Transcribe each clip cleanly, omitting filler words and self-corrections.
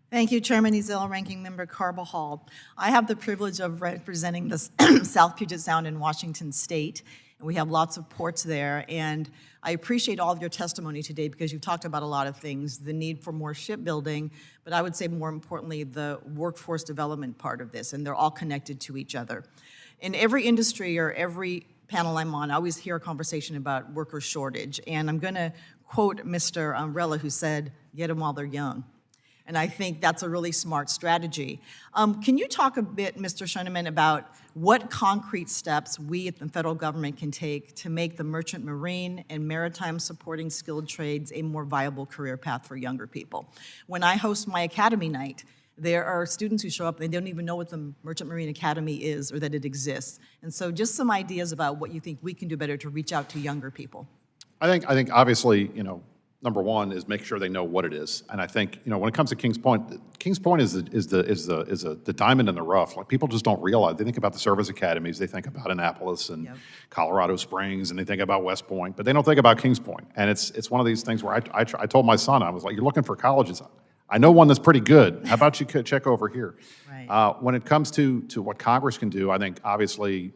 Thank you, Chairman Ezell, Ranking Member Carbajal. I have the privilege of representing the South Puget Sound in Washington State, and we have lots of ports there. And I appreciate all of your testimony today because you've talked about a lot of things, the need for more shipbuilding, but I would say more importantly, the workforce development part of this, and they're all connected to each other. In every industry or every panel I'm on, I always hear a conversation about worker shortage, and I'm gonna quote Mr. Rella, who said, "Get them while they're young." And I think that's a really smart strategy. Can you talk a bit, Mr. Schoeneman, about what concrete steps we at the federal government can take to make the merchant marine and maritime supporting skilled trades a more viable career path for younger people? When I host my Academy Night, there are students who show up and they don't even know what the Merchant Marine Academy is or that it exists. And so just some ideas about what you think we can do better to reach out to younger people. I think obviously, number one is make sure they know what it is. And I think, when it comes to Kings Point is the diamond in the rough. Like, people just don't realize. They think about the service academies, they think about Annapolis and Colorado Springs, and they think about West Point, but they don't think about Kings Point. And it's one of these things where I told my son, I was like, "You're looking for colleges. I know one that's pretty good. How about you check over here?" Right. When it comes to what Congress can do, I think obviously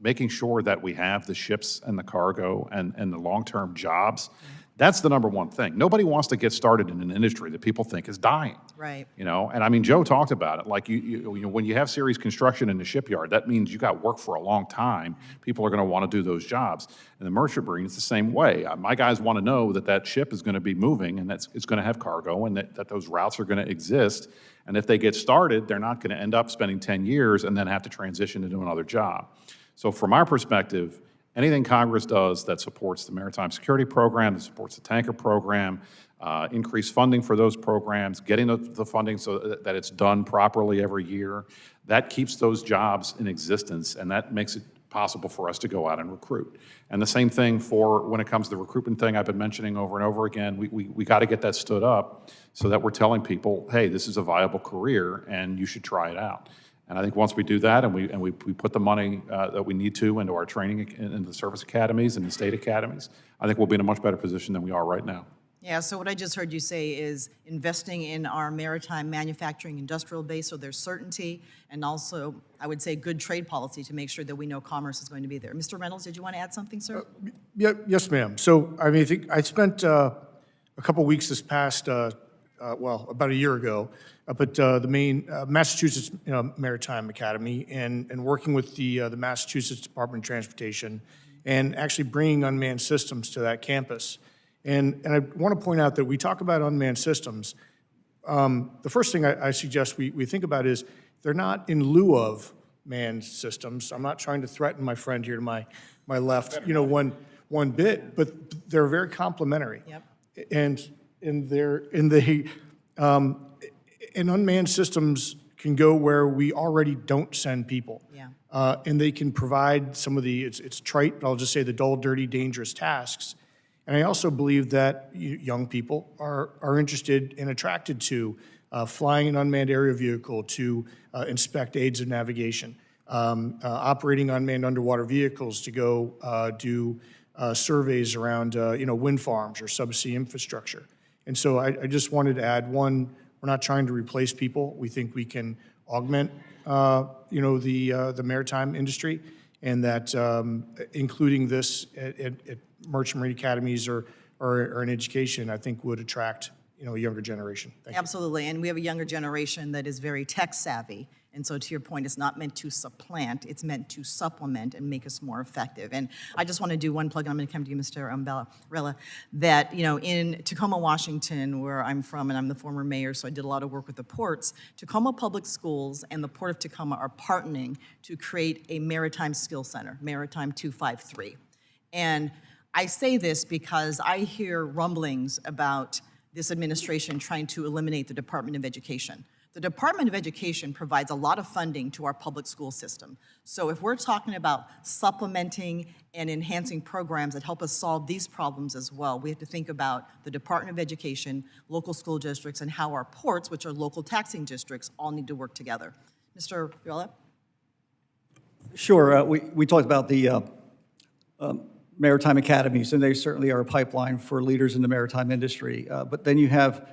making sure that we have the ships and the cargo and the long-term jobs. That's the number one thing. Nobody wants to get started in an industry that people think is dying. Right. And I mean, Joe talked about it. Like, when you have serious construction in the shipyard, that means you got work for a long time. People are going to want to do those jobs. And the merchant marine is the same way. My guys want to know that ship is going to be moving and it's going to have cargo and that those routes are going to exist. And if they get started, they're not going to end up spending 10 years and then have to transition to do another job. So from our perspective, anything Congress does that supports the Maritime Security Program, that supports the tanker program, increase funding for those programs, getting the funding so that it's done properly every year, that keeps those jobs in existence, and that makes it possible for us to go out and recruit. And the same thing for when it comes to the recruitment thing I've been mentioning over and over again. We got to get that stood up so that we're telling people, hey, this is a viable career and you should try it out. And I think once we do that and we put the money that we need to into our training in the service academies and the state academies, I think we'll be in a much better position than we are right now. Yeah, so what I just heard you say is investing in our maritime manufacturing industrial base so there's certainty, and also, I would say, good trade policy to make sure that we know commerce is going to be there. Mr. Reynolds, did you want to add something, sir? Yes, ma'am. So, I mean, I think I spent a couple weeks this past, about a year ago, up at the main Massachusetts Maritime Academy and working with the Massachusetts Department of Transportation and actually bringing unmanned systems to that campus. And I want to point out that we talk about unmanned systems. The first thing I suggest we think about is they're not in lieu of manned systems. I'm not trying to threaten my friend here to my left, one bit, but they're very complementary. Yep. And unmanned systems can go where we already don't send people. Yeah. And they can provide some of the, it's trite, but I'll just say the dull, dirty, dangerous tasks. And I also believe that young people are interested and attracted to flying an unmanned aerial vehicle to inspect aids of navigation, operating unmanned underwater vehicles to go do surveys around wind farms or subsea infrastructure. And so I just wanted to add one, we're not trying to replace people. We think we can augment the maritime industry, and that including this at merchant marine academies or in education, I think would attract a younger generation. Thank you. Absolutely, and we have a younger generation that is very tech savvy. And so to your point, it's not meant to supplant, it's meant to supplement and make us more effective. And I just want to do one plug, and I'm going to come to you, Mr. Rella, that in Tacoma, Washington, where I'm from, and I'm the former mayor, so I did a lot of work with the ports, Tacoma Public Schools and the Port of Tacoma are partnering to create a maritime skill center, Maritime 253. And I say this because I hear rumblings about this administration trying to eliminate the Department of Education. The Department of Education provides a lot of funding to our public school system. So if we're talking about supplementing and enhancing programs that help us solve these problems as well, we have to think about the Department of Education, local school districts, and how our ports, which are local taxing districts, all need to work together. Mr. Viola? Sure. We talked about the maritime academies, and they certainly are a pipeline for leaders in the maritime industry. But then you have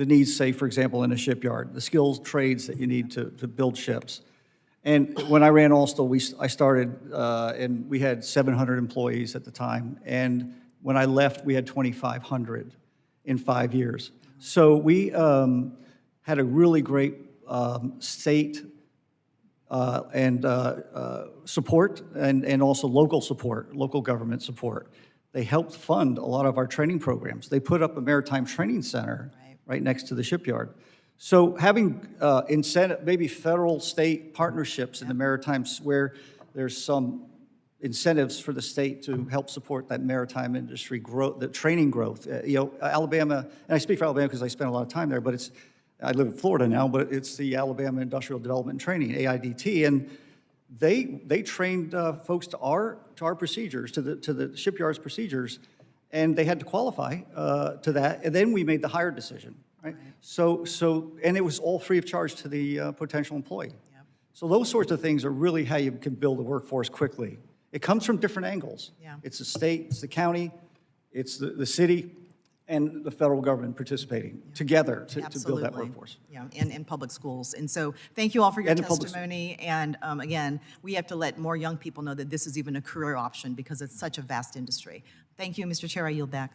the needs, say, for example, in a shipyard, the skills, trades that you need to build ships. And when I ran Alstom, I started, and we had 700 employees at the time. And when I left, we had 2,500 in 5 years. So we had a really great state and support and also local support, local government support. They helped fund a lot of our training programs. They put up a maritime training center right next to the shipyard. So having incentive, maybe federal, state partnerships in the Maritimes where there's some incentives for the state to help support that maritime industry growth, the training growth. Alabama, and I speak for Alabama because I spent a lot of time there, but I live in Florida now, but it's the Alabama Industrial Development and Training, AIDT, and they trained folks to our procedures, to the shipyard's procedures, and they had to qualify to that, and then we made the hire decision, right? So and it was all free of charge to the potential employee. Yep. So those sorts of things are really how you can build a workforce quickly. It comes from different angles. Yeah. It's the state, it's the county, it's the city, and the federal government participating together to build that workforce. Yeah, in public schools. And so thank you all for your testimony. And again, we have to let more young people know that this is even a career option because it's such a vast industry. Thank you, Mr. Chair. I yield back.